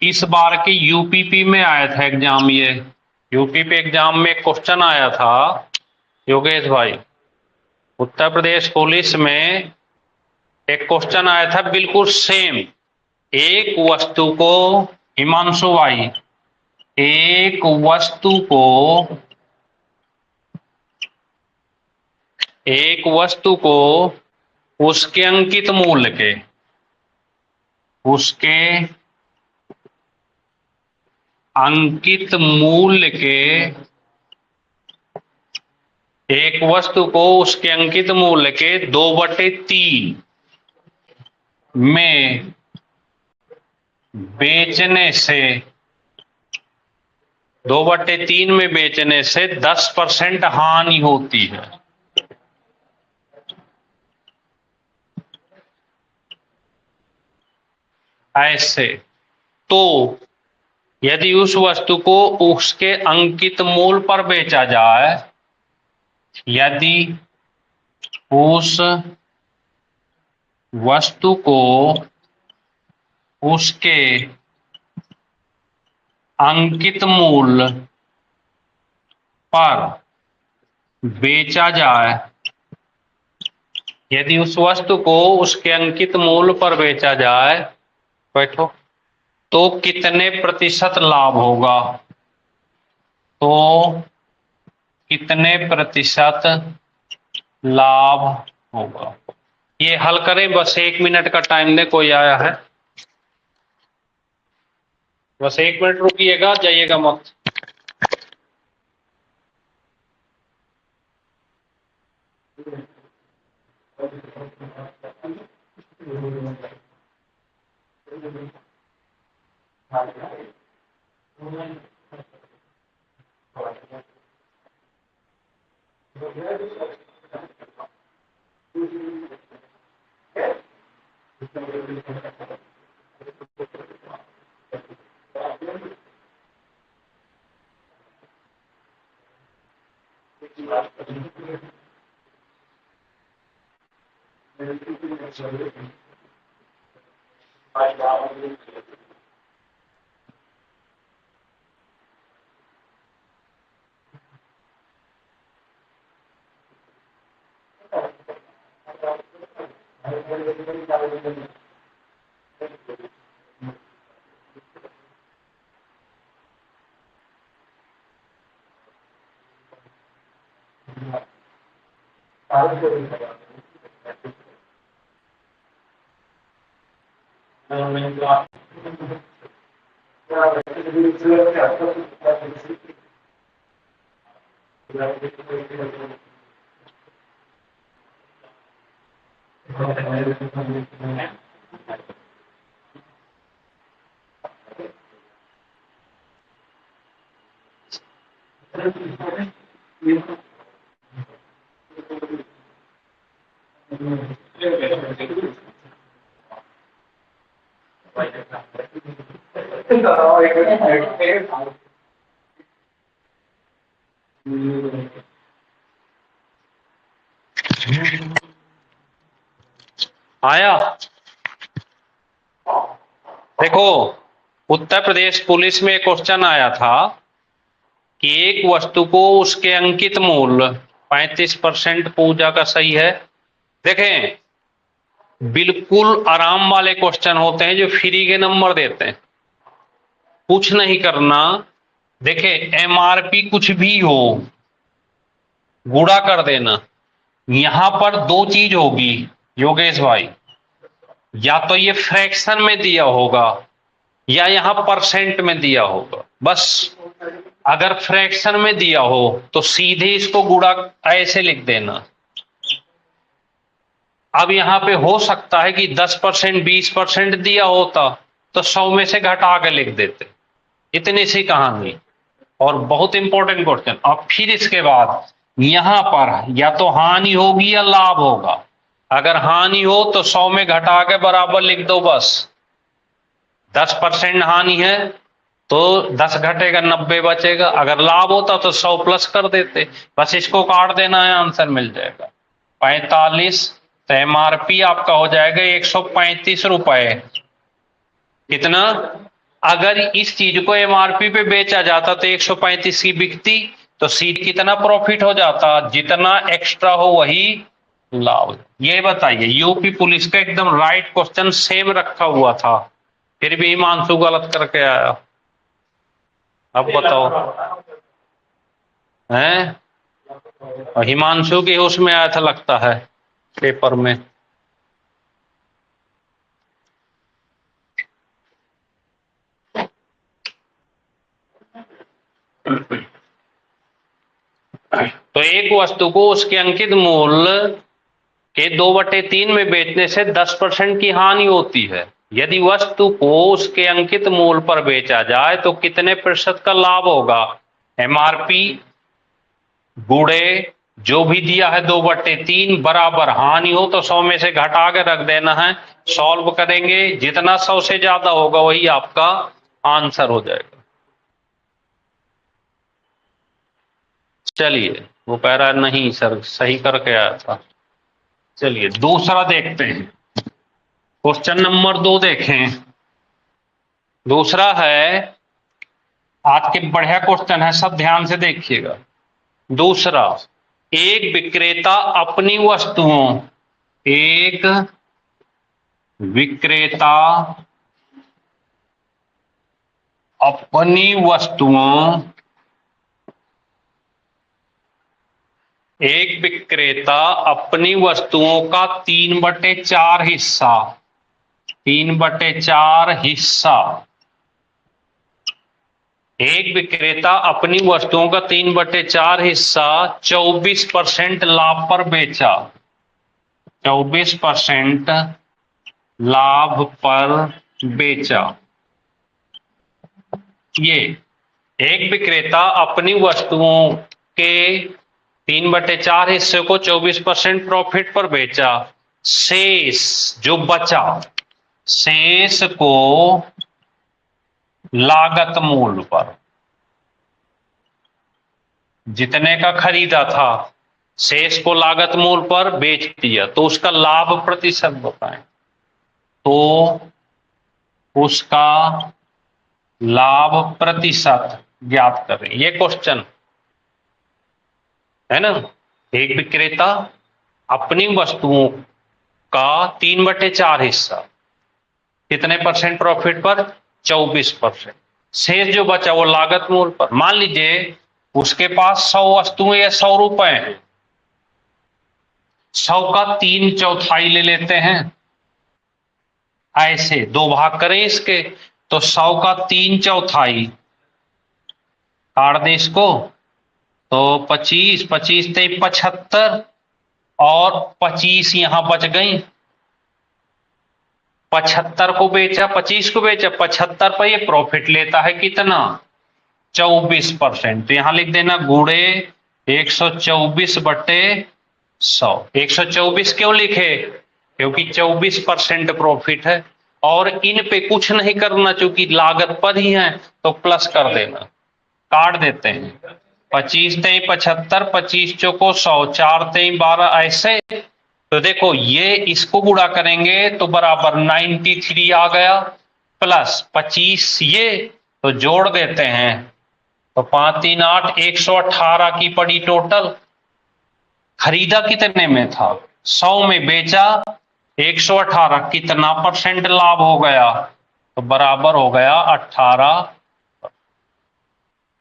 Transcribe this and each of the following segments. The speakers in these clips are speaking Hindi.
इस बार के यूपीपी में आया था एग्जाम, ये यूपीपी एग्जाम में क्वेश्चन आया था योगेश भाई, उत्तर प्रदेश पुलिस में एक क्वेश्चन आया था बिल्कुल सेम। एक वस्तु को, हिमांशु भाई, एक वस्तु को उसके अंकित मूल्य के, उसके अंकित मूल्य के, एक वस्तु को उसके अंकित मूल्य के 2/3 में बेचने से, 2/3 में बेचने से 10% हानि होती है। ऐसे तो यदि उस वस्तु को उसके अंकित मूल्य पर बेचा जाए, यदि उस वस्तु को उसके अंकित मूल्य पर बेचा जाए, यदि उस वस्तु को उसके अंकित मूल्य पर बेचा जाए, बैठो, तो कितने प्रतिशत लाभ होगा? तो कितने प्रतिशत लाभ होगा? ये हल करें, बस 1 मिनट का टाइम दे। कोई आया है? बस 1 मिनट रुकिएगा, जाइएगा मत। आया? देखो, उत्तर प्रदेश पुलिस में क्वेश्चन आया था कि एक वस्तु को उसके अंकित मूल्य 35% पूजा का सही है। देखें, बिल्कुल आराम वाले क्वेश्चन होते हैं जो फ्री के नंबर देते हैं, कुछ नहीं करना। देखें, एमआरपी कुछ भी हो, गुणा कर देना। यहां पर 2 चीज होगी योगेश भाई, या तो ये फ्रैक्शन में दिया होगा या यहां परसेंट में दिया होगा। बस अगर फ्रैक्शन में दिया हो तो सीधे इसको गुणा ऐसे लिख देना। अब यहां पे हो सकता है कि 10%, 20% दिया होता तो 100 में से घटा के लिख देते। इतनी सी कहानी, और बहुत इंपॉर्टेंट क्वेश्चन। अब फिर इसके बाद यहां पर या तो हानि होगी या लाभ होगा। अगर हानि हो तो 100 में घटा के बराबर लिख दो बस। 10% हानि है तो 10 घटेगा, 90 बचेगा। अगर लाभ होता तो 100 प्लस कर देते, बस इसको काट देना है, आंसर मिल जाएगा 45। तो एमआरपी आपका हो जाएगा 135 रुपए। कितना? अगर इस चीज को एमआरपी पे बेचा जाता तो 135 की बिकती, तो सीट कितना प्रॉफिट हो जाता, जितना एक्स्ट्रा हो वही लाभ। ये बताइए, यूपी पुलिस का एकदम राइट क्वेश्चन सेम रखा हुआ था, फिर भी हिमांशु गलत करके आया। अब बताओ हैं? और हिमांशु के उसमें आया था लगता है पेपर में। तो एक वस्तु को उसके अंकित मूल्य के 2/3 में बेचने से 10% की हानि होती है। यदि वस्तु को उसके अंकित मूल्य पर बेचा जाए तो कितने प्रतिशत का लाभ होगा? एमआरपी गुणे जो भी दिया है 2/3 बराबर हानि हो तो 100 में से घटा के रख देना है। सॉल्व करेंगे, जितना 100 से ज्यादा होगा वही आपका आंसर हो जाएगा। चलिए, वो कह रहा नहीं सर सही करके आया था। चलिए दूसरा देखते हैं, क्वेश्चन नंबर 2 देखें। दूसरा है, आज के बढ़िया क्वेश्चन है, सब ध्यान से देखिएगा। दूसरा, एक विक्रेता अपनी वस्तुओं, एक विक्रेता अपनी वस्तुओं, एक विक्रेता अपनी वस्तुओं का 3/4 हिस्सा, 3/4 हिस्सा, एक विक्रेता अपनी वस्तुओं का 3/4 हिस्सा 24% लाभ पर बेचा, 24% लाभ पर बेचा। ये एक विक्रेता अपनी वस्तुओं के 3/4 हिस्से को 24% प्रॉफिट पर बेचा, शेष जो बचा, शेष को लागत मूल्य पर, जितने का खरीदा था शेष को लागत मूल्य पर बेच दिया, तो उसका लाभ प्रतिशत बताएं। तो उसका लाभ प्रतिशत ज्ञात करें, ये क्वेश्चन है ना। एक विक्रेता अपनी वस्तुओं का 3/4 हिस्सा, कितने परसेंट प्रॉफिट पर? 24%। शेष जो बचा वो लागत मूल्य पर। मान लीजिए उसके पास 100 वस्तुएं या 100 रुपए हैं, 100 का 3/4 ले लेते हैं, ऐसे 2 भाग करें इसके, तो 100 का 3/4 काट दें इसको, तो 25, 25 × 75 और 25 यहां बच गई। 75 को बेचा, 25 को बेचा, 75 पर ये प्रॉफिट लेता है कितना? 24%। तो यहां लिख देना गुणे 124/100। 124 क्यों लिखे? क्योंकि 24% प्रॉफिट है और इन पे कुछ नहीं करना, चूंकि लागत पर ही है, तो प्लस कर देना। काट देते हैं, 25 × 75, 25 चौको 100, 4 × 12, ऐसे। तो देखो ये इसको गुणा करेंगे तो बराबर 93 आ गया, प्लस 25 ये, तो जोड़ देते हैं, तो 5 × 3 = 8, 118 की पड़ी टोटल। खरीदा कितने में था? 100 में बेचा 118, कितना परसेंट लाभ हो गया? तो बराबर हो गया 18,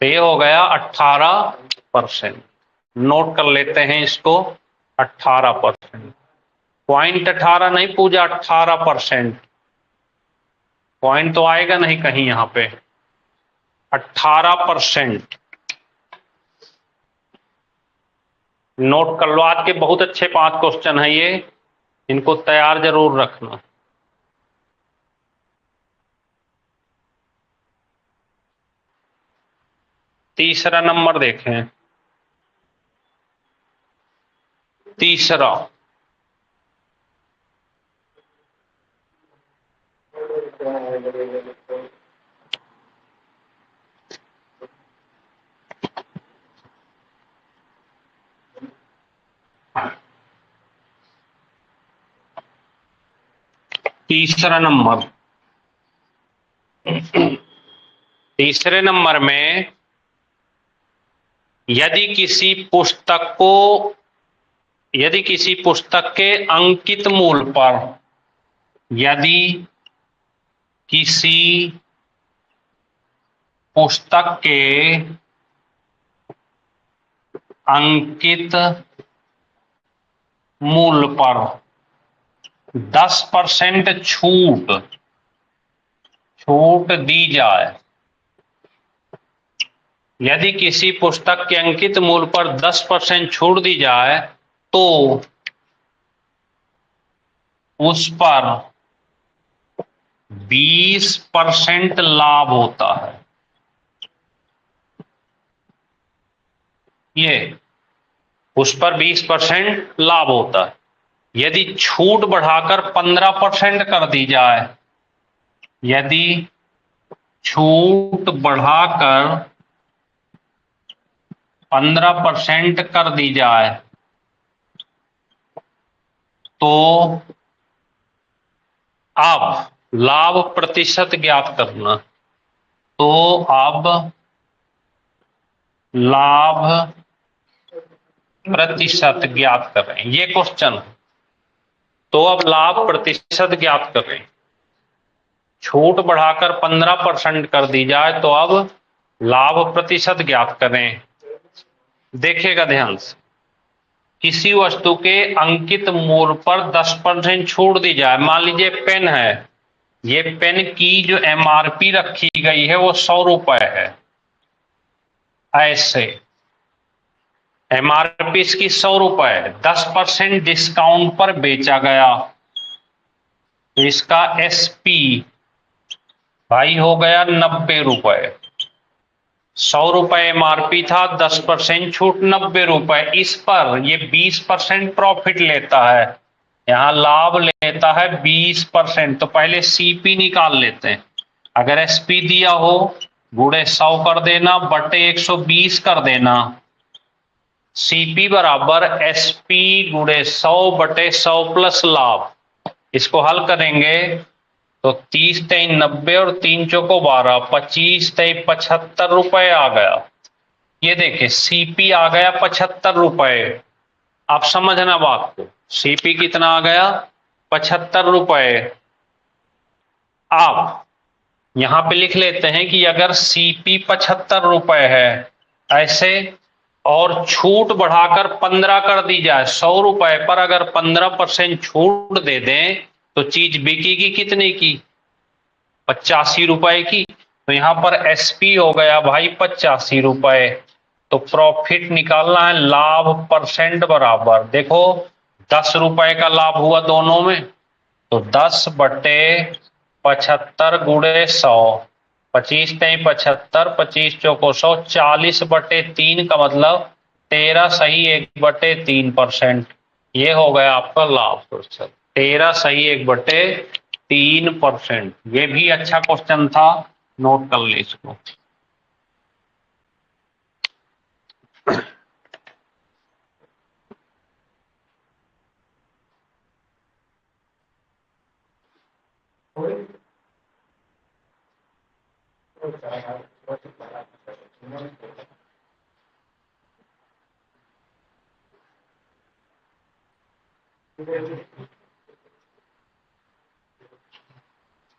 ये हो गया 18%। नोट कर लेते हैं इसको, 18%। पॉइंट 18 नहीं पूजा, 18%। पॉइंट तो आएगा नहीं कहीं यहां पे, 18%। नोट कर लो, आज के बहुत अच्छे 5 क्वेश्चन है ये, इनको तैयार जरूर रखना। तीसरा नंबर देखें। तीसरा, तीसरा नंबर, तीसरे नंबर में, यदि किसी पुस्तक के अंकित मूल पर, यदि किसी पुस्तक के अंकित मूल पर 10% छूट दी जाए, यदि किसी पुस्तक के अंकित मूल पर 10% छूट दी जाए तो उस पर 20% लाभ होता है। ये उस पर 20% लाभ होता है। यदि छूट बढ़ाकर 15% कर दी जाए, यदि छूट बढ़ाकर 15% कर दी जाए तो अब लाभ प्रतिशत ज्ञात करना। तो अब लाभ प्रतिशत ज्ञात करें, ये क्वेश्चन। तो अब लाभ प्रतिशत ज्ञात करें, छूट बढ़ाकर 15% कर दी जाए तो अब लाभ प्रतिशत ज्ञात करें। देखिएगा ध्यान से, किसी वस्तु के अंकित मूल्य पर 10% छूट दी जाए। मान लीजिए पेन है, ये पेन की जो एमआरपी रखी गई है वो 100 रुपए है। ऐसे एमआरपी इसकी 100 रुपए, 10% डिस्काउंट पर बेचा गया तो इसका एसपी भाई हो गया 90 रुपए। 100 रुपए एमआरपी था, 10% छूट 90 रुपए। इस पर ये 20% प्रॉफिट लेता है, यहां लाभ लेता है 20%। तो पहले सीपी निकाल लेते हैं। अगर एसपी दिया हो गुणे 100 कर देना बटे 120 कर देना। सीपी बराबर एसपी गुणे 100 बटे 100 प्लस लाभ। इसको हल करेंगे तो 30 तेई 90 और 3 चौको 12, 25 तेई 75 रुपए आ गया। ये देखिए सीपी आ गया 75 रुपए। आप समझना बात को, सीपी कितना आ गया 75 रुपए। आप यहां पे लिख लेते हैं कि अगर सीपी 75 रुपए है ऐसे, और छूट बढ़ाकर 15 कर दी जाए, 100 रुपए पर अगर 15% छूट दे दें तो चीज बिकेगी कितने की 85 रुपए की। तो यहां पर एसपी हो गया भाई 85 रुपए। तो प्रॉफिट निकालना है, लाभ परसेंट बराबर, देखो 10 रुपए का लाभ हुआ दोनों में, तो 10 बटे 75 गुणे 100, 25 तेई 75, 25 चौको 100, 40 बटे 3 का मतलब 13 सही 1/3%। ये हो गया आपका लाभ प्रतिशत, 13 सही 1/3%। ये भी अच्छा क्वेश्चन था, नोट कर ले इसको।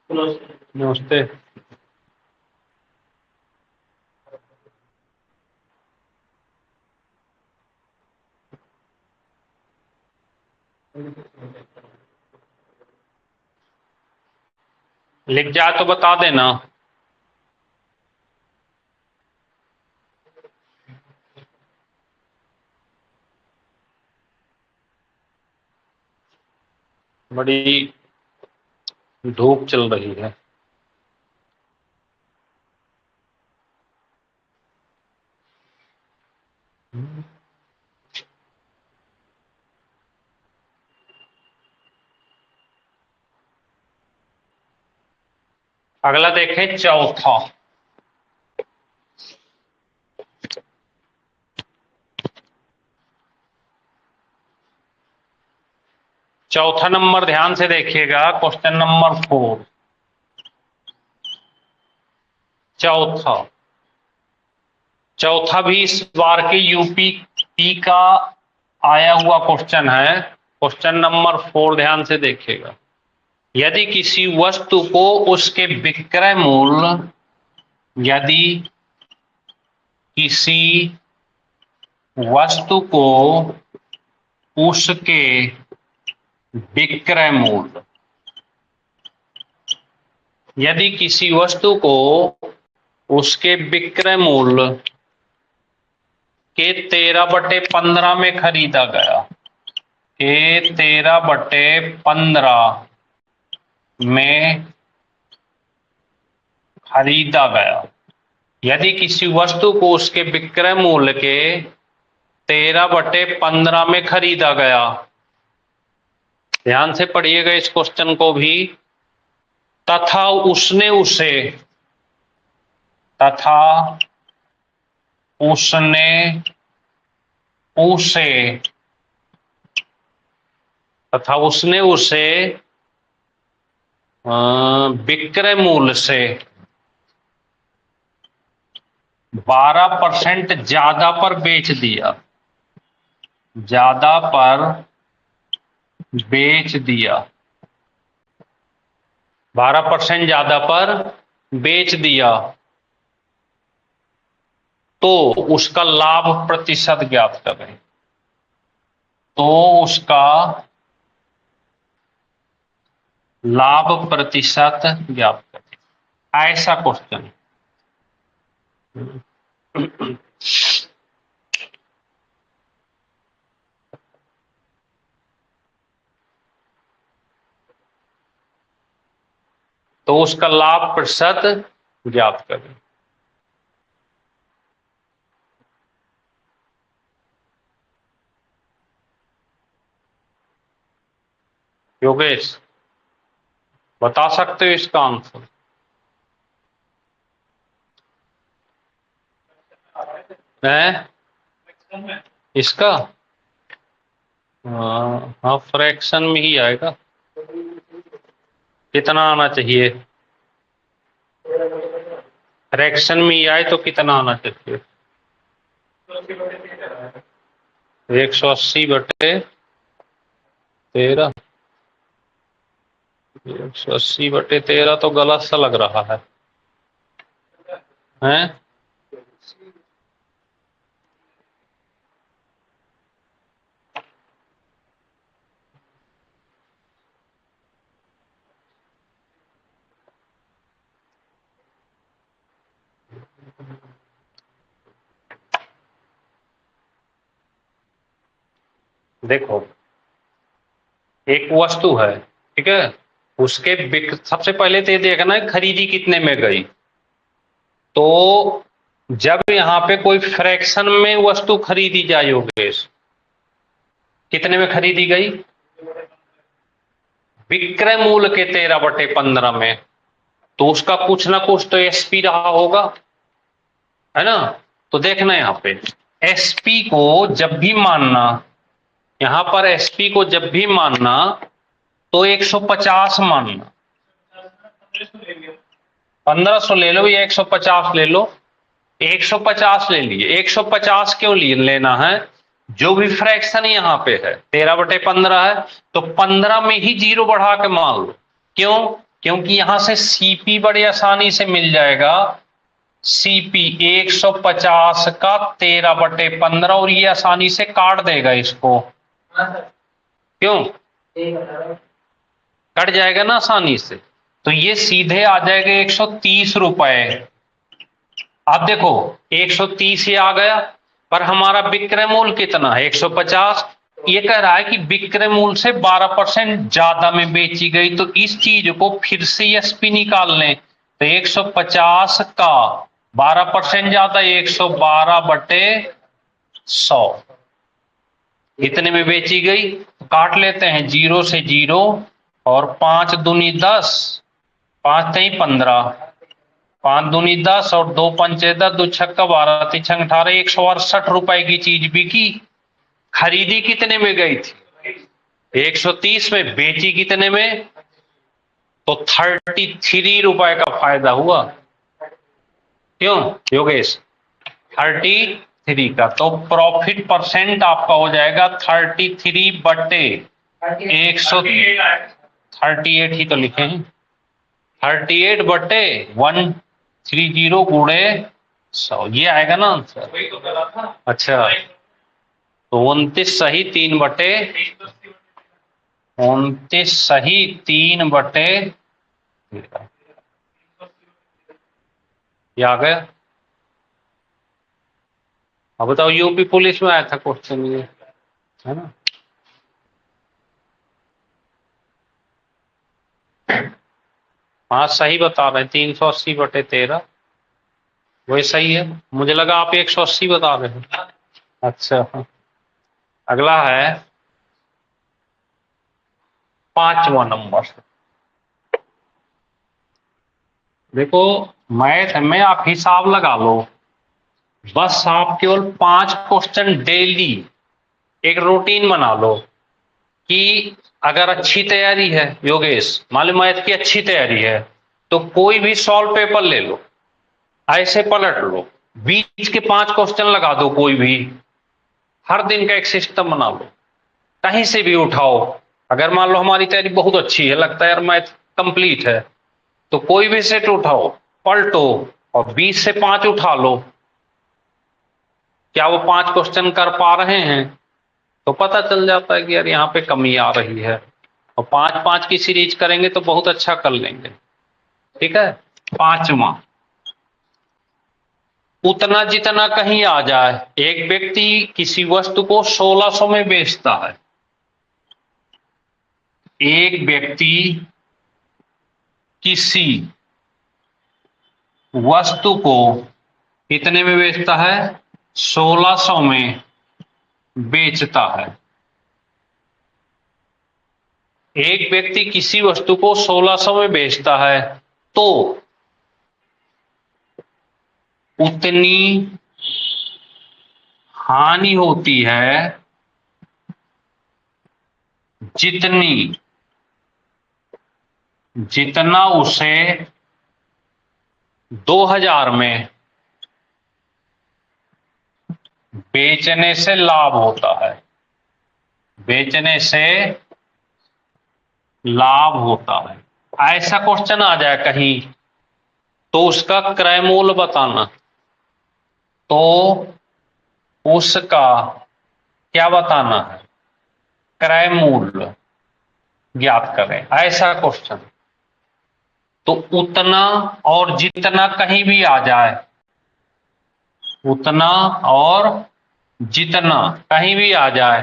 नमस्ते। लिख जाए तो बता देना। बड़ी धूप चल रही है। अगला देखें चौथा। चौथा नंबर ध्यान से देखिएगा, क्वेश्चन नंबर 4। चौथा चौथा भी इस बार के यूपी का आया हुआ क्वेश्चन है। क्वेश्चन नंबर 4 ध्यान से देखिएगा। यदि किसी वस्तु को उसके विक्रय मूल्य यदि किसी वस्तु को उसके विक्रय मूल्य यदि किसी वस्तु को उसके विक्रय मूल्य के 13/15 में खरीदा गया, के 13/15 में खरीदा गया। यदि किसी वस्तु को उसके विक्रय मूल्य के 13/15 में खरीदा गया, ध्यान से पढ़िएगा इस क्वेश्चन को भी। तथा उसने उसे विक्रय मूल्य से 12% ज्यादा पर बेच दिया, 12% ज्यादा पर बेच दिया, तो उसका लाभ प्रतिशत ज्ञात करें। तो उसका लाभ प्रतिशत ज्ञात करें, ऐसा क्वेश्चन। तो उसका लाभ प्रतिशत ज्ञात करें। योगेश बता सकते हो इसका आंसर? है इसका? हाँ फ्रैक्शन में ही आएगा। कितना आना चाहिए? फ्रैक्शन में ही आए तो कितना आना चाहिए? 180/13। 180/13 तो गलत सा लग रहा है, हैं? देखो एक वस्तु है, ठीक है, उसके सबसे पहले तो ये देखना है खरीदी कितने में गई। तो जब यहाँ पे कोई फ्रैक्शन में वस्तु खरीदी जाए योगेश, कितने में खरीदी गई? विक्रय मूल्य के 13/15 में, तो उसका कुछ ना कुछ तो एसपी रहा होगा, है ना? तो देखना यहाँ पे एसपी को जब भी मानना, यहां पर एसपी को जब भी मानना तो 150 मानना। 1500 ले लो या 150 ले लो, 150 ले लिए। 150 क्यों लेना है? जो भी फ्रैक्शन यहाँ पे है 13/15 है, तो 15 में ही 0 बढ़ा के मान लो। क्यों? क्योंकि यहां से सीपी बड़ी आसानी से मिल जाएगा। सीपी 150 का 13/15, और ये आसानी से काट देगा इसको। क्यों? कट जाएगा ना आसानी से, तो ये सीधे आ जाएगा 130 रुपए। अब देखो 130 ही आ गया, पर हमारा विक्रय मूल्य कितना है? 150। ये कह रहा है कि विक्रय मूल्य से 12% ज्यादा में बेची गई, तो इस चीज को फिर से एसपी निकाल लें। तो 150 का 12% ज्यादा, 112/100 इतने में बेची गई। काट लेते हैं 0 से 0, और 5 दूनी 10, 5 नहीं 15, 5 दूनी 10 और 2 पंचे 10, 2 छक्का 12, 3 छंग 18, 168 रुपए की चीज बिकी। खरीदी कितने में गई थी? 130 में। बेची कितने में? तो 33 रुपए का फायदा हुआ। क्यों योगेश? 33 का, तो प्रॉफिट परसेंट आपका हो जाएगा 33 बटे 138 ही तो लिखे हैं, 38 बटे 130 गुणे 100, ये आएगा ना आंसर। अच्छा, तो 29 सही 3 बटे 29 सही 3 बटे, ये आ गया। अब बताओ, यूपी पुलिस में आया था क्वेश्चन ये, है ना? हाँ सही बता रहे हैं, 380 बटे 13 वही सही है। मुझे लगा आप 180 बता रहे हैं। अच्छा, अगला है 5वां नंबर। देखो, मैथ में आप हिसाब लगा लो, बस आप केवल 5 क्वेश्चन डेली एक रूटीन बना लो कि अगर अच्छी तैयारी है योगेश, मान लो मैथ की अच्छी तैयारी है, तो कोई भी सॉल्व पेपर ले लो, ऐसे पलट लो, बीच के 5 क्वेश्चन लगा दो, कोई भी हर दिन का एक सिस्टम बना लो, कहीं से भी उठाओ। अगर मान लो हमारी तैयारी बहुत अच्छी है, लगता है यार मैथ कंप्लीट है, तो कोई भी सेट उठाओ, पलटो और 20 से 5 उठा लो, क्या वो 5 क्वेश्चन कर पा रहे हैं, तो पता चल जाता है कि यार यहाँ पे कमी आ रही है, और 5-5 की सीरीज करेंगे तो बहुत अच्छा कर लेंगे। ठीक है, 5वां, उतना जितना कहीं आ जाए। एक व्यक्ति किसी वस्तु को 1600 में बेचता है, एक व्यक्ति किसी वस्तु को कितने में बेचता है? 1600 में बेचता है। एक व्यक्ति किसी वस्तु को 1600 में बेचता है, तो उतनी हानि होती है जितना उसे 2000 में बेचने से लाभ होता है, बेचने से लाभ होता है। ऐसा क्वेश्चन आ जाए कहीं, तो उसका क्रय मूल्य बताना, तो उसका क्या बताना है? क्रय मूल्य ज्ञात करें, ऐसा क्वेश्चन। तो उतना और जितना कहीं भी आ जाए, उतना और जितना कहीं भी आ जाए,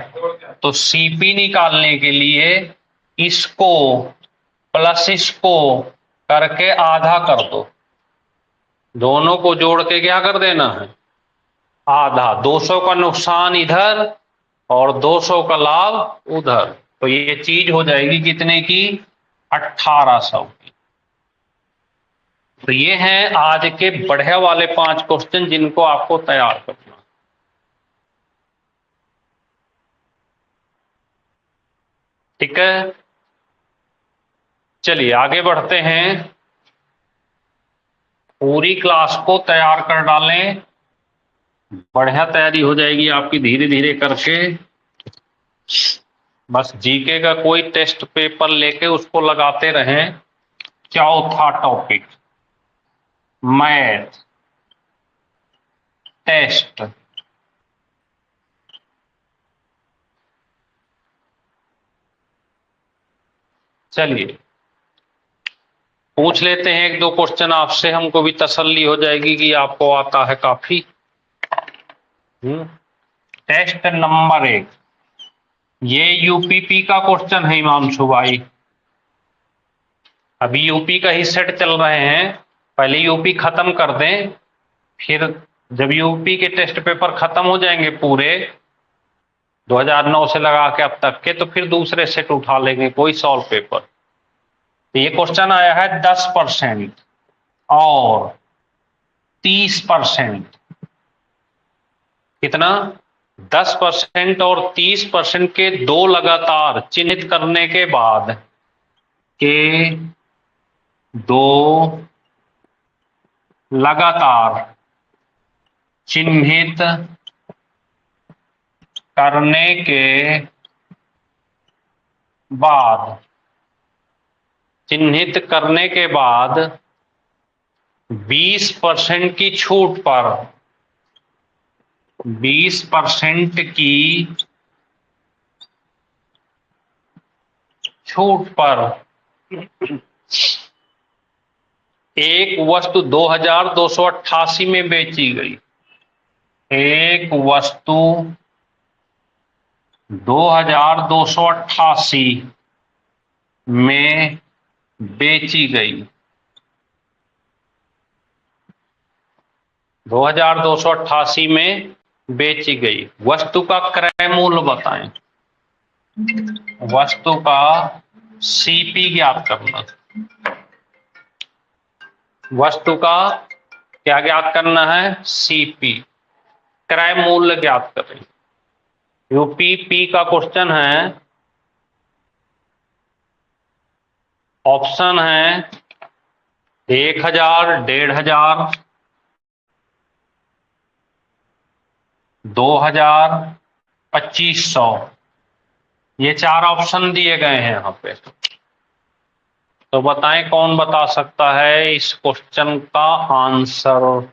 तो सीपी निकालने के लिए इसको प्लस इसको करके आधा कर दो, दोनों को जोड़ के क्या कर देना है? आधा। 200 का नुकसान इधर और 200 का लाभ उधर, तो ये चीज हो जाएगी कितने की? 1800 की। तो ये हैं आज के बढ़िया वाले 5 क्वेश्चन जिनको आपको तैयार करना। ठीक है, चलिए आगे बढ़ते हैं। पूरी क्लास को तैयार कर डालें, बढ़िया तैयारी हो जाएगी आपकी धीरे धीरे करके। बस जीके का कोई टेस्ट पेपर लेके उसको लगाते रहें। चौथा टॉपिक, मैथ टेस्ट। चलिए पूछ लेते हैं 1-2 क्वेश्चन आपसे, हमको भी तसल्ली हो जाएगी कि आपको आता है काफी। टेस्ट नंबर 1, ये यूपीपी का क्वेश्चन है हिमांशु भाई। अभी यूपी का ही सेट चल रहे हैं, पहले यूपी खत्म कर दें, फिर जब यूपी के टेस्ट पेपर खत्म हो जाएंगे पूरे 2009 से लगा के अब तक के, तो फिर दूसरे सेट उठा लेंगे कोई सॉल्व पेपर। तो ये क्वेश्चन आया है 10% और 30%। कितना? 10% और 30% के दो लगातार चिन्हित करने के बाद के दो लगातार चिन्हित करने के बाद 20% की छूट पर 20% की छूट पर एक वस्तु 2288 में बेची गई। एक वस्तु 2288 में बेची गई। 2288 में बेची गई। वस्तु का क्रय मूल्य बताएं। वस्तु का सीपी ज्ञात करना। वस्तु का क्या ज्ञात करना है? सीपी। क्रय मूल्य ज्ञात करें। यूपीपी का क्वेश्चन है। ऑप्शन है 1000, 1500, 2000, 2500। ये 4 ऑप्शन दिए गए हैं यहाँ पे। तो बताएं कौन बता सकता है इस क्वेश्चन का आंसर?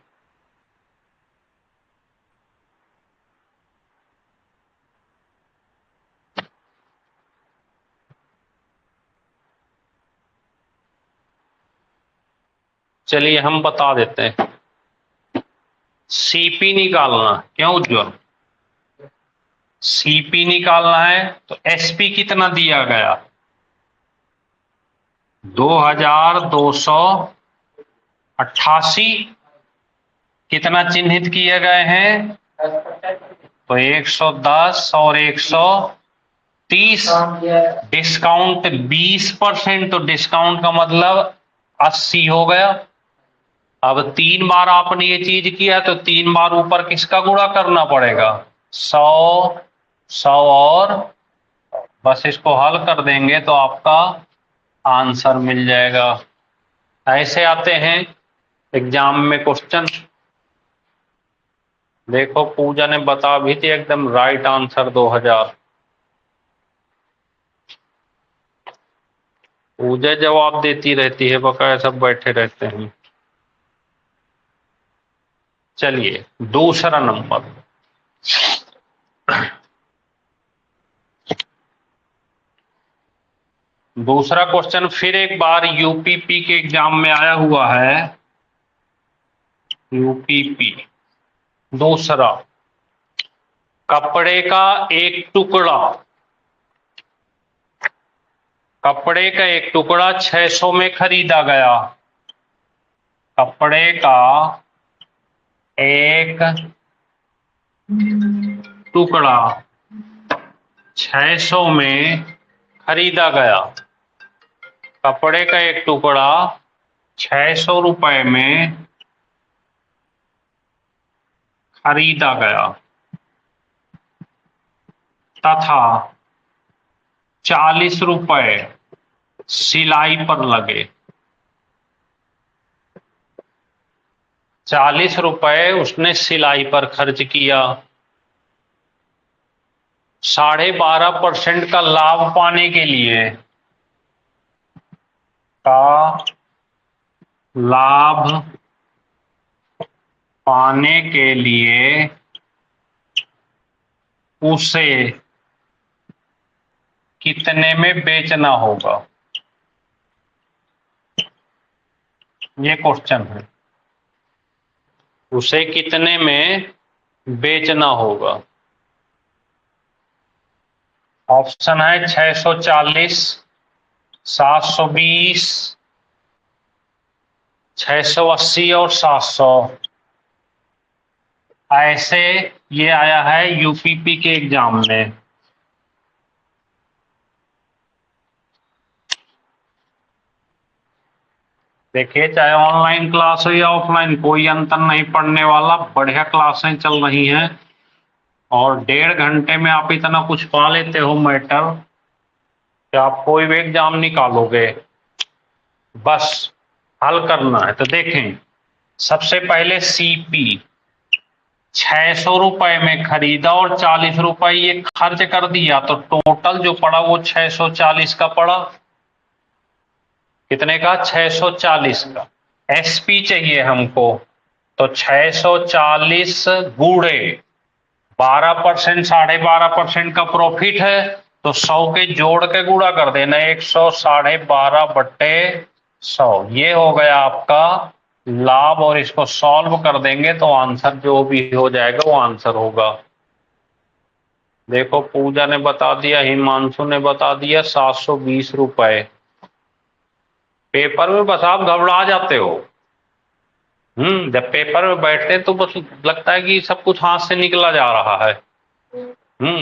चलिए हम बता देते हैं। सीपी निकालना। क्यों उज्ज्वल? सीपी निकालना है तो एसपी कितना दिया गया? 2288। कितना चिन्हित किए गए हैं? तो 110 और 130। डिस्काउंट 20%, तो डिस्काउंट का मतलब 80 हो गया। अब 3 बार आपने ये चीज किया तो 3 बार ऊपर किसका गुणा करना पड़ेगा? 100, 100 और बस इसको हल कर देंगे तो आपका आंसर मिल जाएगा। ऐसे आते हैं एग्जाम में क्वेश्चन। देखो पूजा ने बता भी थी एकदम राइट आंसर 2000। पूजा जवाब देती रहती है, बकाया सब बैठे रहते हैं। चलिए दूसरा नंबर। दूसरा क्वेश्चन फिर एक बार यूपीपी के एग्जाम में आया हुआ है। यूपीपी दूसरा, कपड़े का एक टुकड़ा। कपड़े का एक टुकड़ा 600 में खरीदा गया। कपड़े का एक टुकड़ा 600 में खरीदा गया। कपड़े का एक टुकड़ा 600 रुपए में खरीदा गया तथा 40 रुपए सिलाई पर लगे। 40 रुपए उसने सिलाई पर खर्च किया। 12.5% का लाभ पाने के लिए उसे कितने में बेचना होगा? ये क्वेश्चन है। उसे कितने में बेचना होगा? ऑप्शन है 640, 720, 680 और 700। ऐसे ये आया है यूपीपी के एग्जाम में। देखिए चाहे ऑनलाइन क्लास हो या ऑफलाइन, कोई अंतर नहीं पड़ने वाला। बढ़िया क्लासें चल रही हैं और 1.5 घंटे में आप इतना कुछ पा लेते हो मैटर कि आप कोई भी एग्जाम निकालोगे। बस हल करना है। तो देखें सबसे पहले सीपी 600 रुपए में खरीदा और 40 रुपए ये खर्च कर दिया, तो टोटल जो पड़ा वो 640 का पड़ा। कितने का? 640 का। एसपी चाहिए हमको, तो 640 गुणे 12%, 12.5% का प्रॉफिट है, तो 100 के जोड़ के गुणा कर देना, 100 12.5/100, ये हो गया आपका लाभ। और इसको सॉल्व कर देंगे तो आंसर जो भी हो जाएगा वो आंसर होगा। देखो पूजा ने बता दिया, हिमांशु ने बता दिया 720 रुपए। पेपर में बस आप घबरा जाते हो। जब पेपर में बैठते हैं तो बस लगता है कि सब कुछ हाथ से निकला जा रहा है।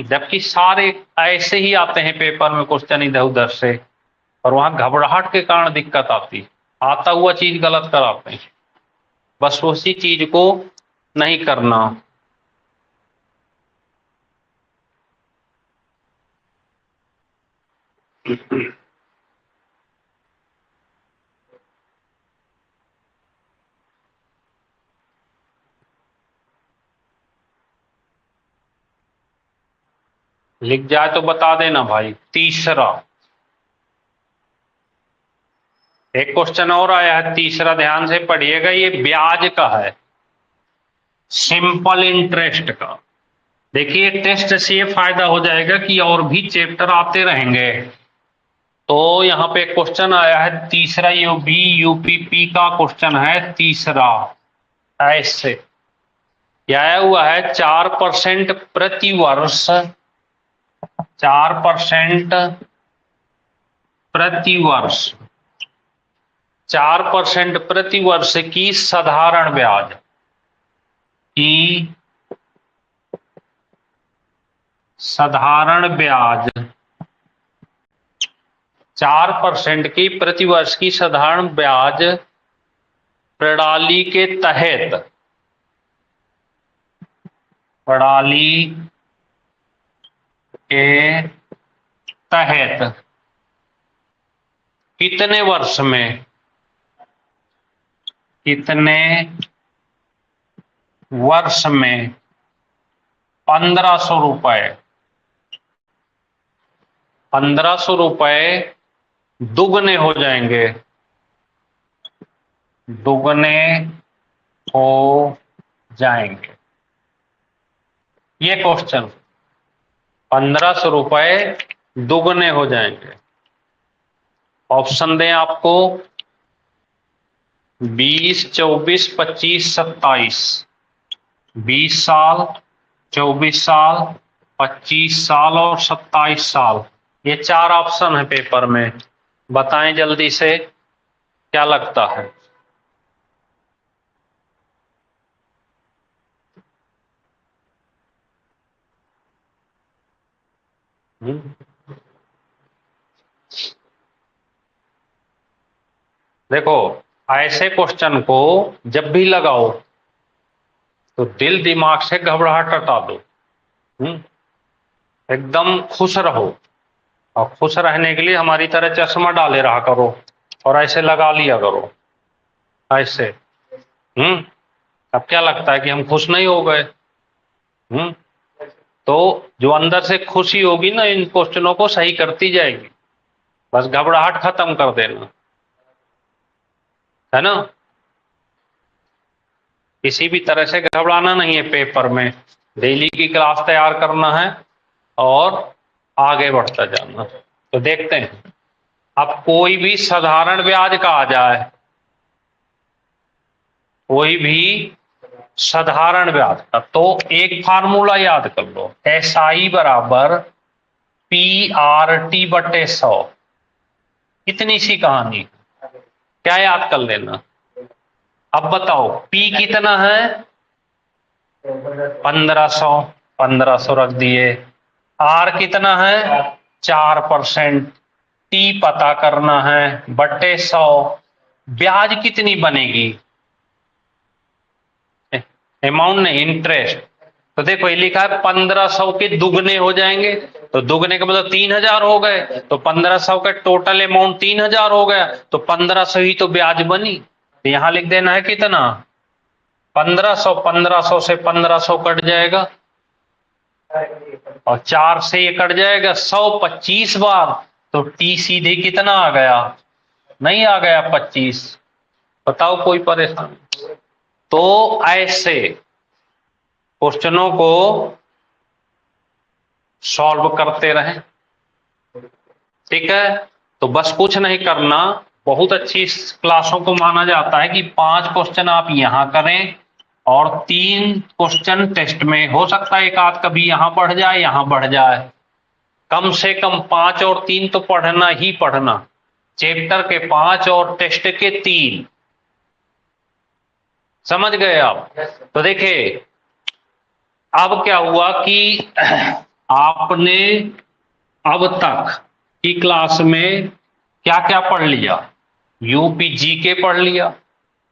जबकि सारे ऐसे ही आते हैं पेपर में क्वेश्चन इधर उधर से, और वहां घबराहट के कारण दिक्कत आती है, आता हुआ चीज गलत कराते हैं। बस उसी चीज को नहीं करना। लिख जाए तो बता देना भाई। तीसरा एक क्वेश्चन और आया है, तीसरा ध्यान से पढ़िएगा, ये ब्याज का है, सिंपल इंटरेस्ट का। देखिए टेस्ट से ये फायदा हो जाएगा कि और भी चैप्टर आते रहेंगे। तो यहाँ पे क्वेश्चन आया है तीसरा, यूपीपी का क्वेश्चन है तीसरा। ऐसे क्या आया हुआ है, 4% प्रति वर्ष, 4% प्रति वर्ष, 4% प्रति वर्ष की साधारण ब्याज की, साधारण ब्याज 4% की प्रति वर्ष की साधारण ब्याज प्रणाली के तहत, प्रणाली के तहत कितने वर्ष में, कितने वर्ष में 1500 रुपए, 1500 रुपए दुगने हो जाएंगे, दुगने हो जाएंगे। ये क्वेश्चन 1500 रुपए दुगने हो जाएंगे। ऑप्शन दें आपको 20, 24, 25, 27। 20 साल, 24 साल, 25 साल और 27 साल, ये 4 ऑप्शन है पेपर में। बताएं जल्दी से क्या लगता है। देखो ऐसे क्वेश्चन को जब भी लगाओ तो दिल दिमाग से घबराहट हटा दो, एकदम खुश रहो। और खुश रहने के लिए हमारी तरह चश्मा डाले रहा करो और ऐसे लगा लिया करो ऐसे। अब क्या लगता है कि हम खुश नहीं हो गए? तो जो अंदर से खुशी होगी ना, इन क्वेश्चनों को सही करती जाएगी। बस घबराहट खत्म कर देना, है ना। किसी भी तरह से घबराना नहीं है पेपर में, डेली की क्लास तैयार करना है और आगे बढ़ता जाना। तो देखते हैं, अब कोई भी साधारण ब्याज का आ जाए, कोई भी साधारण ब्याज का, तो एक फार्मूला याद कर लो, SI बराबर PRT/100। इतनी सी कहानी, क्या याद कर लेना। अब बताओ P कितना है, 1500, 1500 रख दिए। R कितना है, 4%। T पता करना है बटे 100। ब्याज कितनी बनेगी, अमाउंट नहीं, इंटरेस्ट। तो देखो ये लिखा है 1500 के दुगने हो जाएंगे, तो दुगने का मतलब 3000 हो गए, तो 1500 का टोटल अमाउंट 3000 हो गया, तो 1500 ही तो ब्याज बनी। तो यहां लिख देना है कितना, 1500 से 1500 कट जाएगा और 4 से ये कट जाएगा 125 बार, तो टी सीधे कितना आ गया? नहीं आ गया 25। बताओ कोई परेशानी? तो ऐसे क्वेश्चनों को सॉल्व करते रहें, ठीक है। तो बस कुछ नहीं करना, बहुत अच्छी क्लासों को माना जाता है कि 5 क्वेश्चन आप यहां करें और 3 क्वेश्चन टेस्ट में। हो सकता है एक आध कभी यहां बढ़ जाए, यहां बढ़ जाए, कम से कम 5 और 3 तो पढ़ना ही पढ़ना। चैप्टर के 5 और टेस्ट के 3। समझ गए आप? तो देखिए अब क्या हुआ कि आपने अब तक की क्लास में क्या क्या पढ़ लिया? यूपी जीके पढ़ लिया,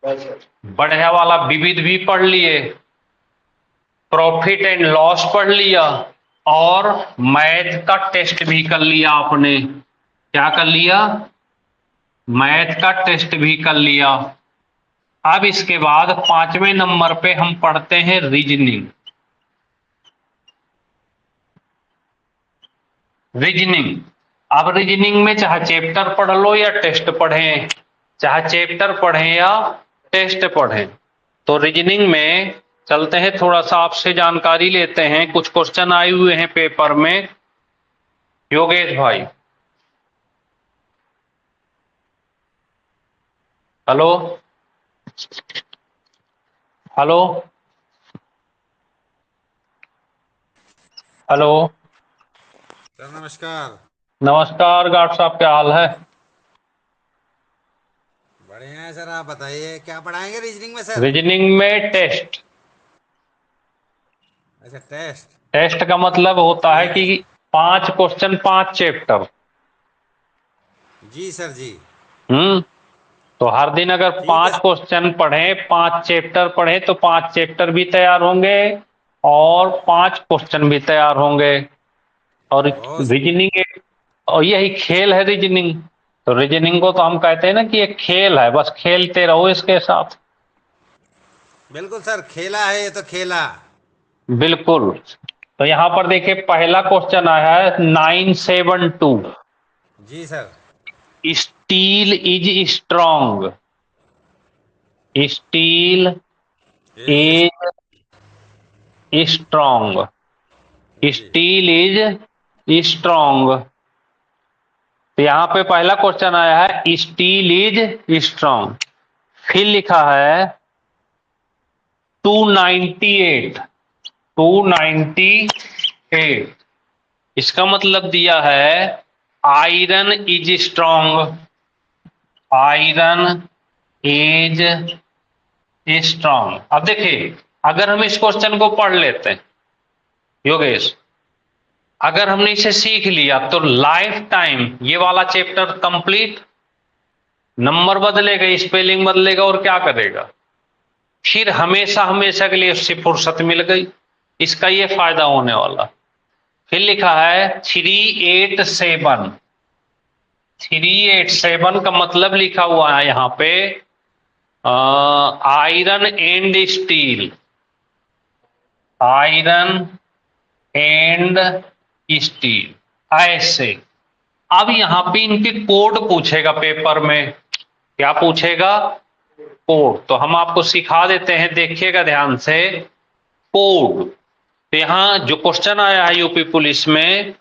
बढ़िया वाला विविध भी पढ़ लिए, प्रॉफिट एंड लॉस पढ़ लिया, और मैथ का टेस्ट भी कर लिया आपने। क्या कर लिया? मैथ का टेस्ट भी कर लिया। अब इसके बाद 5वें नंबर पे हम पढ़ते हैं रीजनिंग। रीजनिंग, अब रीजनिंग में चाहे चैप्टर पढ़ लो या टेस्ट पढ़ें, चाहे चैप्टर पढ़ें या टेस्ट पढ़ें। तो रीजनिंग में चलते हैं, थोड़ा सा आपसे जानकारी लेते हैं। कुछ क्वेश्चन आए हुए हैं पेपर में। योगेश भाई, हेलो हेलो हेलो। सर नमस्कार। नमस्कार डॉक्टर साहब, क्या हाल है? बढ़िया है सर, आप बताइए क्या पढ़ाएंगे रीजनिंग में सर? रीजनिंग में टेस्ट। अच्छा टेस्ट। टेस्ट का मतलब होता है ठीक है कि सर। 5 question 5 chapter. जी सर जी। तो हर दिन अगर ठीक है 5 क्वेश्चन पढ़ें, 5 चैप्टर पढ़ें, तो 5 चैप्टर भी तैयार होंगे और 5 क्वेश्चन भी तैयार होंगे। और बहुत। रीजनिंग एक, और यही खेल है रीजनिंग। तो रीजनिंग को तो हम कहते हैं ना कि एक खेल है, बस खेलते रहो इसके साथ। बिल्कुल सर, खेला है ये तो खेला। बिल्कुल। तो यहां पर देखिए पहला क्वेश्चन आया है 972। जी sir. Steel is strong. Steel is. Is strong. जी स्टील इज स्ट्रॉन्ग। तो यहां पे पहला क्वेश्चन आया है स्टील इज स्ट्रॉन्ग। फिर लिखा है 298। 298, इसका मतलब दिया है iron is strong. Iron is strong. अब देखिए अगर हम इस क्वेश्चन को पढ़ लेते हैं योगेश, अगर हमने इसे सीख लिया तो लाइफ टाइम ये वाला चैप्टर कंप्लीट। नंबर बदलेगा, स्पेलिंग बदलेगा, और क्या करेगा, फिर हमेशा हमेशा के लिए उससे फुर्सत मिल गई। इसका ये फायदा होने वाला। फिर लिखा है 387। 387 का मतलब लिखा हुआ है यहां पे iron and steel. Iron and steel, ऐसे। अब यहां पे इनके कोड पूछेगा पेपर में। क्या पूछेगा? कोड। तो हम आपको सिखा देते हैं, देखिएगा ध्यान से। कोड, तो यहां जो क्वेश्चन आया है यूपी पुलिस में,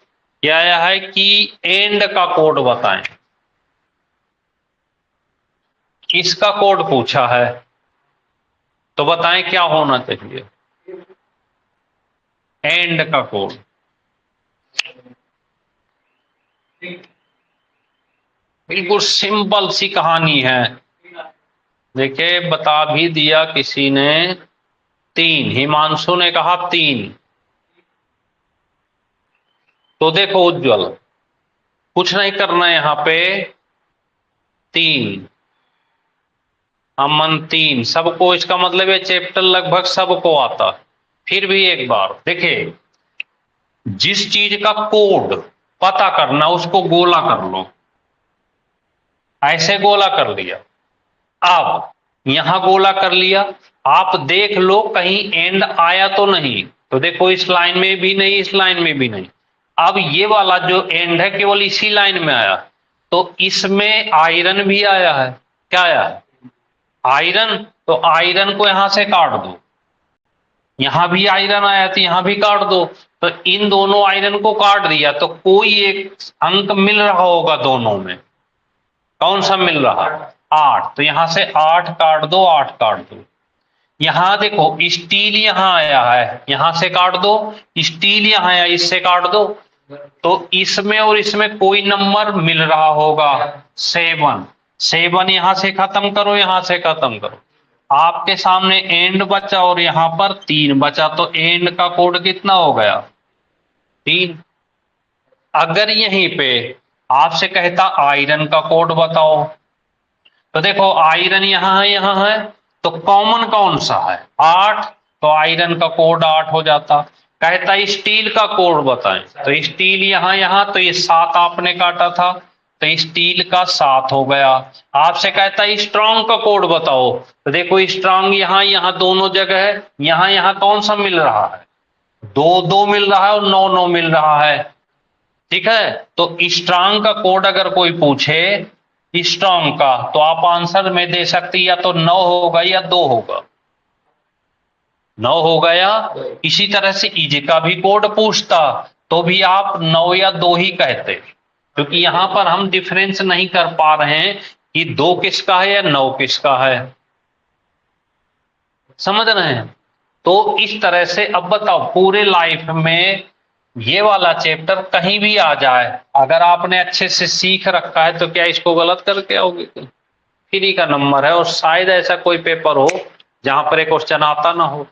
यह आया है कि एंड का कोड बताएं। इसका कोड पूछा है, तो बताएं क्या होना चाहिए। एंड का कोड। बिल्कुल सिंपल सी कहानी है। देखिए बता भी दिया किसी ने, 3, हिमांशु ने कहा 3। तो देखो उज्जवल, कुछ नहीं करना है यहां पे। 3, अमन 3, सबको, इसका मतलब ये चैप्टर लगभग सबको आता। फिर भी एक बार देखिए, जिस चीज का कोड पता करना उसको गोला कर लो। ऐसे गोला कर लिया। अब यहां गोला कर लिया, आप देख लो कहीं एंड आया तो नहीं, तो देखो इस लाइन में भी नहीं, इस लाइन में भी नहीं। अब ये वाला जो एंड है केवल इसी लाइन में आया, तो इसमें आयरन भी आया है। क्या आया है? आयरन। तो आयरन को यहां से काट दो, यहां भी आयरन आया तो यहां भी काट दो। तो इन दोनों आयरन को काट दिया तो कोई एक अंक मिल रहा होगा दोनों में। कौन सा मिल रहा? 8। तो यहां से 8 काट दो, 8 काट दो। यहां देखो स्टील यहां आया है, यहां से काट दो। स्टील यहां आया, इससे काट दो। तो इसमें और इसमें कोई नंबर मिल रहा होगा 7। 7 यहां से खत्म करो, यहां से खत्म करो। आपके सामने एंड बचा और यहां पर 3 बचा, तो एंड का कोड कितना हो गया? 3। अगर यहीं पे आपसे कहता आयरन का कोड बताओ, तो देखो आयरन यहां है, यहां है, तो कॉमन कौन सा है? 8। तो आयरन का कोड 8 हो जाता। कहता स्टील का कोड बताएं, तो स्टील यहां, यहां, तो ये 7 आपने काटा था, तो स्टील का 7 हो गया। आपसे कहता स्ट्रांग का कोड बताओ, तो देखो स्ट्रांग यहां, यहां दोनों जगह है, यहां यहां कौन सा मिल रहा है? 2 2 मिल रहा है और 9 9 मिल रहा है। ठीक है, तो स्ट्रांग का कोड अगर कोई पूछे स्ट्रांग का, तो आप आंसर में दे सकते या तो 9 होगा या 2 होगा। 9 हो गया। इसी तरह से इज का भी कोड पूछता तो भी आप 9 या 2 ही कहते, क्योंकि यहां पर हम डिफरेंस नहीं कर पा रहे हैं कि 2 किसका है या 9 किसका है। समझ रहे हैं? तो इस तरह से अब बताओ पूरे लाइफ में ये वाला चैप्टर कहीं भी आ जाए, अगर आपने अच्छे से सीख रखा है तो क्या इसको गलत करके आओगे? फ्री का नंबर है, और शायद ऐसा कोई पेपर हो जहां पर एक क्वेश्चन आता ना हो।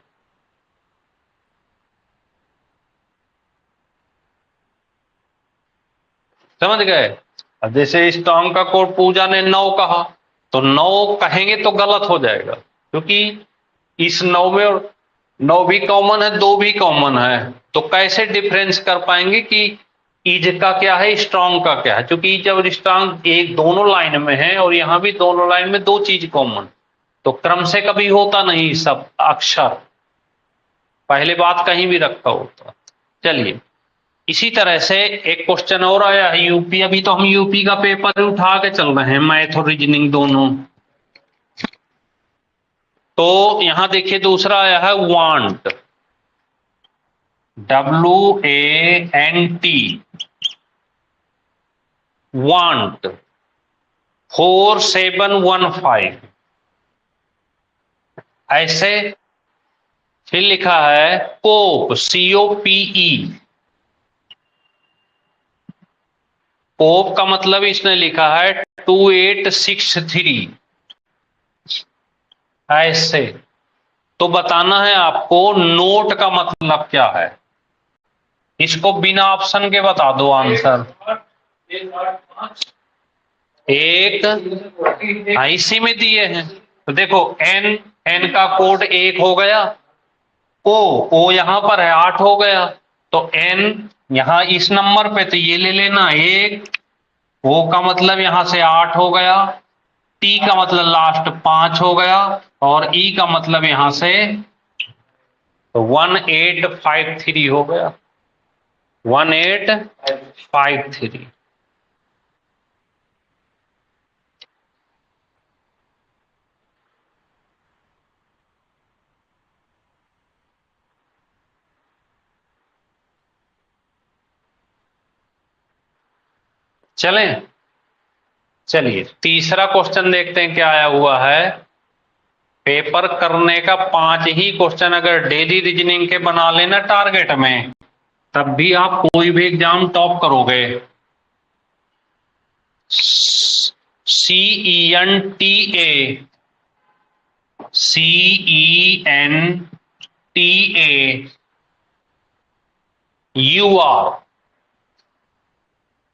समझ गए? अब जैसे स्ट्रांग का कोड पूजा ने 9 कहा, तो 9 कहेंगे तो गलत हो जाएगा, क्योंकि इस 9 में और 9 भी कॉमन है, 2 भी कॉमन है। तो कैसे डिफरेंस कर पाएंगे कि इज का क्या है, स्ट्रांग का क्या है? क्योंकि जब स्ट्रांग एक दोनों लाइन में है और यहां भी दोनों लाइन में 2 चीज कॉमन, तो क्रम से कभी होता नहीं सब अक्षर, पहले बात कहीं भी रखा होता। चलिए, इसी तरह से एक क्वेश्चन और आया है यूपी। अभी तो हम यूपी का पेपर उठा के चल रहे हैं, मैथ और रीजनिंग दोनों। तो यहां देखिए दूसरा आया है वांट, WANT, वांट 4715 ऐसे। फिर लिखा है कोप, COPE। कोप का मतलब इसने लिखा है 2863 ऐसे। तो बताना है आपको नोट का मतलब क्या है। इसको बिना ऑप्शन के बता दो आंसर। एक इसी में दिए हैं, तो देखो एन का कोड 1 हो गया। ओ यहां पर है 8 हो गया। तो एन यहां इस नंबर पे, तो ये ले लेना 1। ओ का मतलब यहां से 8 हो गया। टी का मतलब लास्ट 5 हो गया। और ई का मतलब यहां से 1853 हो गया। 1853। चलें, चलिए तीसरा क्वेश्चन देखते हैं क्या आया हुआ है। पेपर करने का 5 ही क्वेश्चन अगर डेली रीजनिंग के बना लेना टारगेट में, तब भी आप कोई भी एग्जाम टॉप करोगे। CENTA, UR,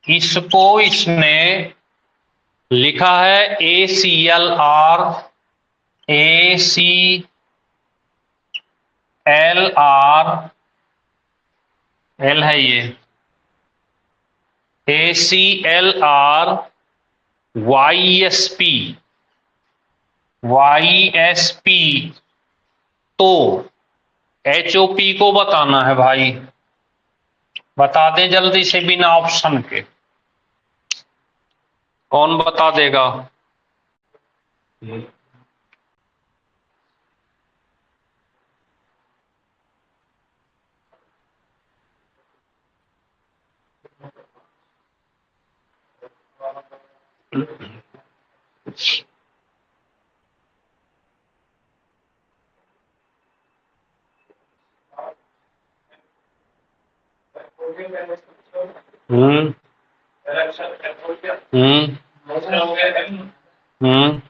इसको इसने लिखा है ACLR, एल है ये ACLR, YSP, तो HOP को बताना है भाई, बता दे जल्दी से बिना ऑप्शन के। कौन बता देगा? हम्म हम्म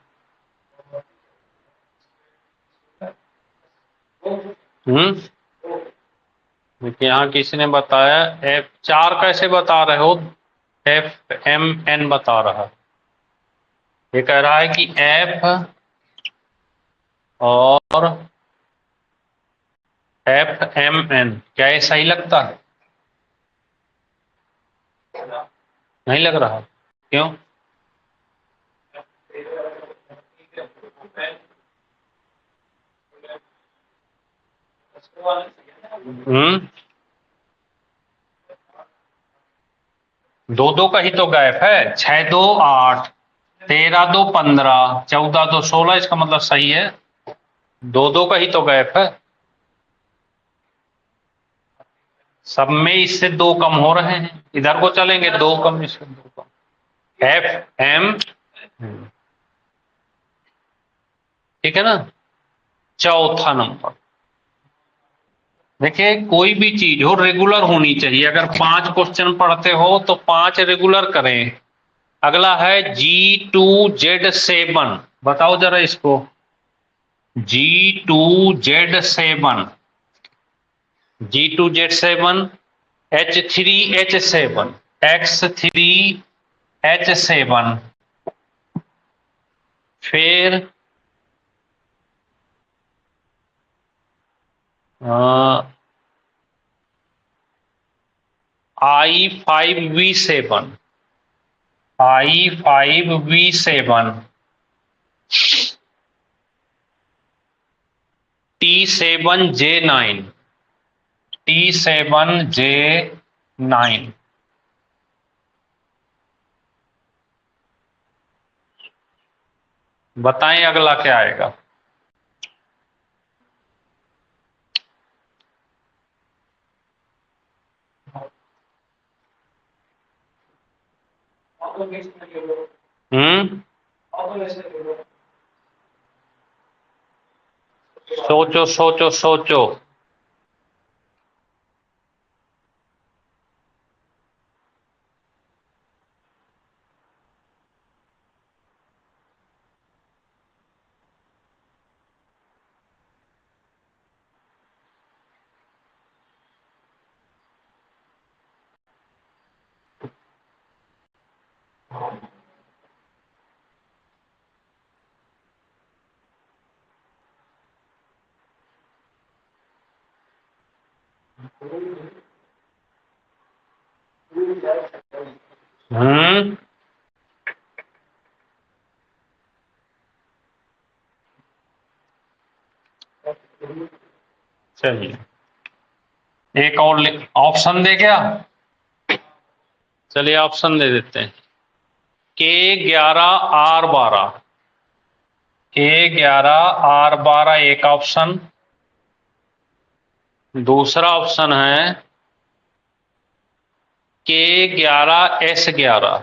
हम्म देखिए यहाँ किसने बताया? F4 कैसे बता रहे हो? FMN बता रहा है। ये कह रहा है कि F और FMN, क्या ये सही लगता है? नहीं लग रहा? क्यों? हम्म दो दो का ही तो गैप है। 6 2 8, 13 2 15, 14 2 16, इसका मतलब सही है। दो दो का ही तो गैप है। सब में इससे दो कम हो रहे हैं, इधर को चलेंगे, दो कम इससे दो कम। FM, ठीक है ना। चौथा नंबर, देखिए कोई भी चीज हो रेगुलर होनी चाहिए। अगर 5 क्वेश्चन पढ़ते हो तो 5 रेगुलर करें। अगला है G2Z7, बताओ जरा इसको। G2Z7, G2Z7, H3H7, X3H7, फिर I5V7, I5V7, T7J9, T7J9। बताएं अगला क्या आएगा? हम्म सोचो सोचो सोचो। हम्म चलिए एक और ऑप्शन दे क्या? चलिए ऑप्शन दे देते हैं। K11R12, K11R12 एक ऑप्शन। दूसरा ऑप्शन है K11S11,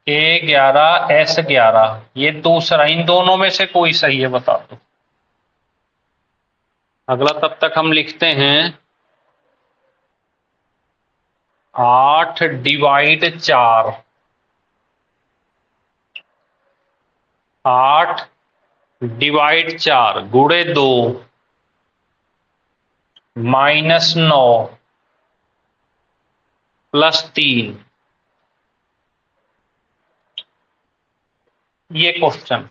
K11S11, ये दूसरा। इन दोनों में से कोई सही है बता दो। अगला तब तक हम लिखते हैं 8/4, 8/4 गुणे 2 -9 +3, ये क्वेश्चन।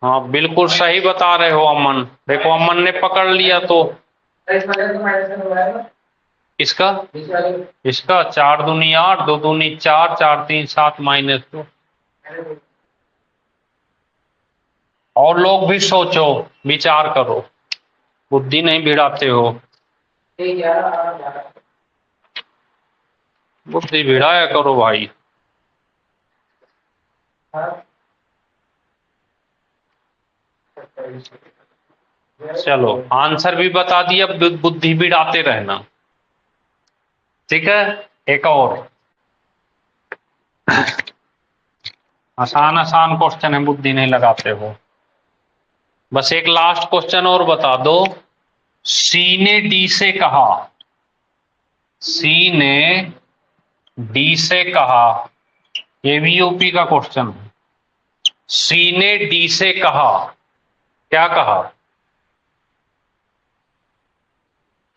हाँ बिल्कुल सही बता रहे हो अमन। देखो अमन ने पकड़ लिया। तो इसका इसका 4 दूनी 8, 2 दूनी 4, 4 3 7 -2। और लोग भी सोचो, विचार करो, बुद्धि नहीं भिड़ाते हो। बुद्धि भिड़ाया करो भाई। चलो आंसर भी बता दिया, बुद्धि भिड़ाते रहना। ठीक है, एक और आसान आसान क्वेश्चन है, बुद्धि नहीं लगाते हो। बस एक लास्ट क्वेश्चन और बता दो। सी ने डी से कहा, सी ने डी से कहा, ये भी यूपी का क्वेश्चन है। सी ने डी से कहा, क्या कहा?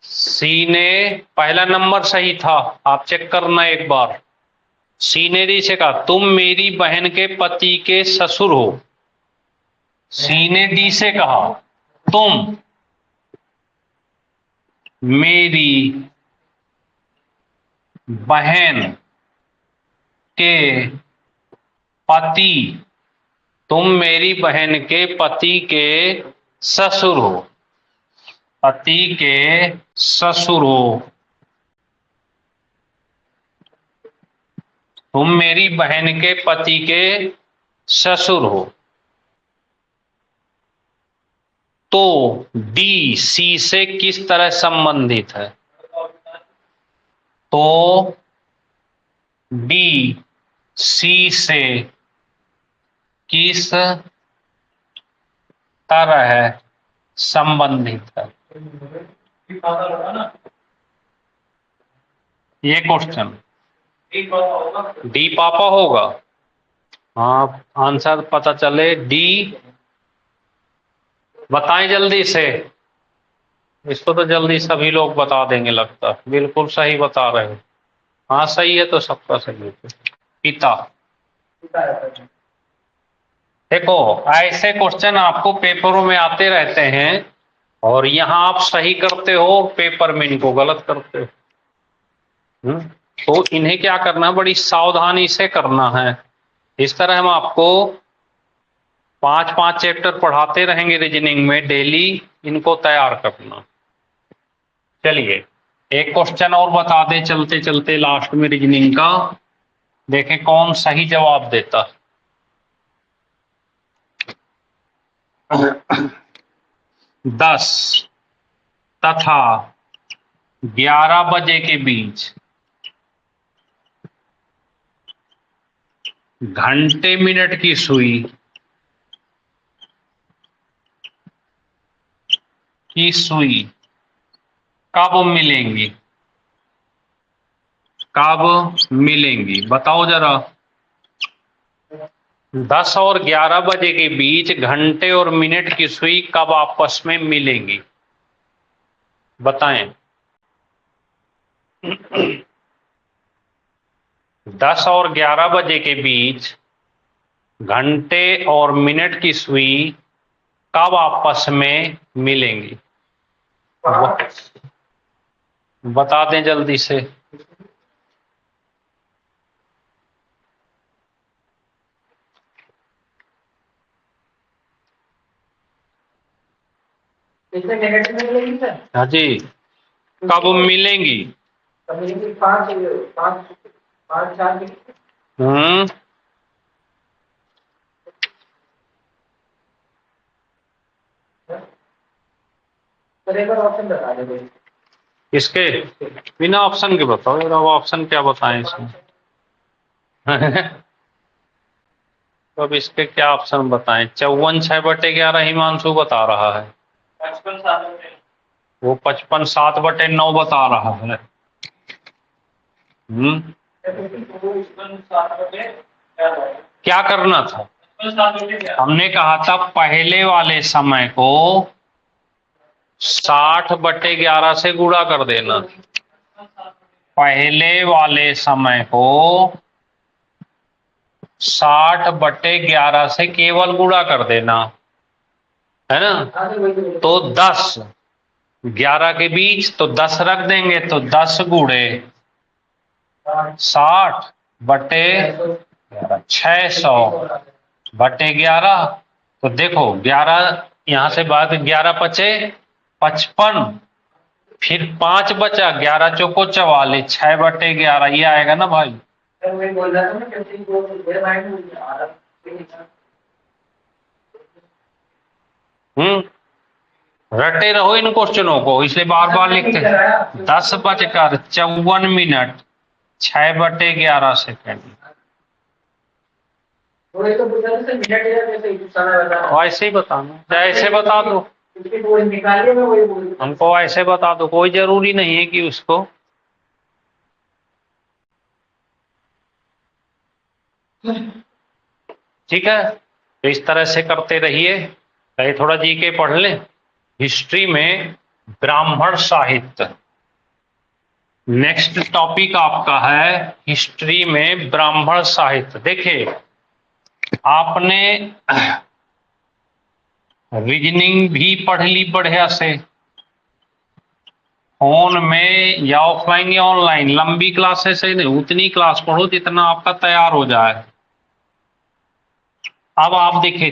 सी ने पहला नंबर सही था, आप चेक करना एक बार। सी ने डी से कहा तुम मेरी बहन के पति के ससुर हो। सी ने डी से कहा तुम मेरी बहन के पति, तुम मेरी बहन के पति के ससुर हो, पति के ससुर हो। तुम मेरी बहन के पति के ससुर हो। तो डी सी से किस तरह संबंधित है? तो डी सी से किस तरह संबंधित है? ये क्वेश्चन डी पापा होगा। हाँ, आंसर पता चले डी। बताएं जल्दी से, इसको तो जल्दी सभी लोग बता देंगे लगता। बिल्कुल सही बता रहे हो। हाँ सही है, तो सबका सही है। पिता। देखो ऐसे क्वेश्चन आपको पेपरों में आते रहते हैं, और यहां आप सही करते हो, पेपर में इनको गलत करते हो। तो इन्हें क्या करना, बड़ी सावधानी से करना है। इस तरह हम आपको 5-5 चैप्टर पढ़ाते रहेंगे रीजनिंग में डेली, इनको तैयार करना। चलिए एक क्वेश्चन और बता दे चलते चलते लास्ट में रीजनिंग का, देखें कौन सही जवाब देता। 10 तथा 11 बजे के बीच घंटे मिनट की सुई कब मिलेंगी? कब मिलेंगी बताओ जरा। 10 और 11 बजे के बीच घंटे और मिनट की सुई कब आपस में मिलेंगी, बताएं। 10 और 11 बजे के बीच घंटे और मिनट की सुई कब आपस में मिलेंगी? बता दें जल्दी से। कितने मिनट में मिलेगी सर? हाँ जी, कब मिलेंगी? मिलेंगी 5-4 मिनट। सर एक बार ऑप्शन बता दो। इसके बिना ऑप्शन के बताओ यार, अब ऑप्शन क्या बताएं इसमें। तो अब इसके क्या ऑप्शन बताएं? 54/6/11 हिमांशु बता रहा है। 55/7। वो 55/7/9 बता रहा है। 55/7। क्या करना था? हमने कहा था पहले वाले समय को 60/11 से गुणा कर देना। पहले वाले समय को 60/11 से केवल गुणा कर देना, है ना। तो 10 11 के बीच तो 10 रख देंगे, तो 10 गुणे 60/11 600 बटे 11, तो देखो 11 यहां से बाद 11 बचे 55, फिर 5 बचा, 11 चौको 44, 6 बटे 11 ये आएगा ना भाई। सर मैं बोल रहा था ना कैसे वो मेरे माइंड में आ रहा है। रटे रहो इन क्वेश्चनों को, इसलिए बार बार लिखते हैं। 10 बजकर 54 मिनट 6 बटे 11 सेकेंड। वो ये तो पूछ रहा था सर मिनट या कैसे समय बता ऐसे ही बताना, ऐसे बता दो, इसके वो निकालिए, मैं वही बोल रहा था। हमको ऐसे बता दो, कोई जरूरी नहीं है कि उसको ठीक है। तो इस तरह से करते रहिए। कहीं थोड़ा जीके पढ़ लें। हिस्ट्री में ब्राह्मण साहित्य, नेक्स्ट टॉपिक आपका है हिस्ट्री में ब्राह्मण साहित्य। देखिए आपने रीजनिंग भी पढ़ ली बढ़िया से, फोन में या ऑफलाइन या ऑनलाइन, लंबी क्लासेस से नहीं, उतनी क्लास पढ़ो जितना आपका तैयार हो जाए। अब आप देखिए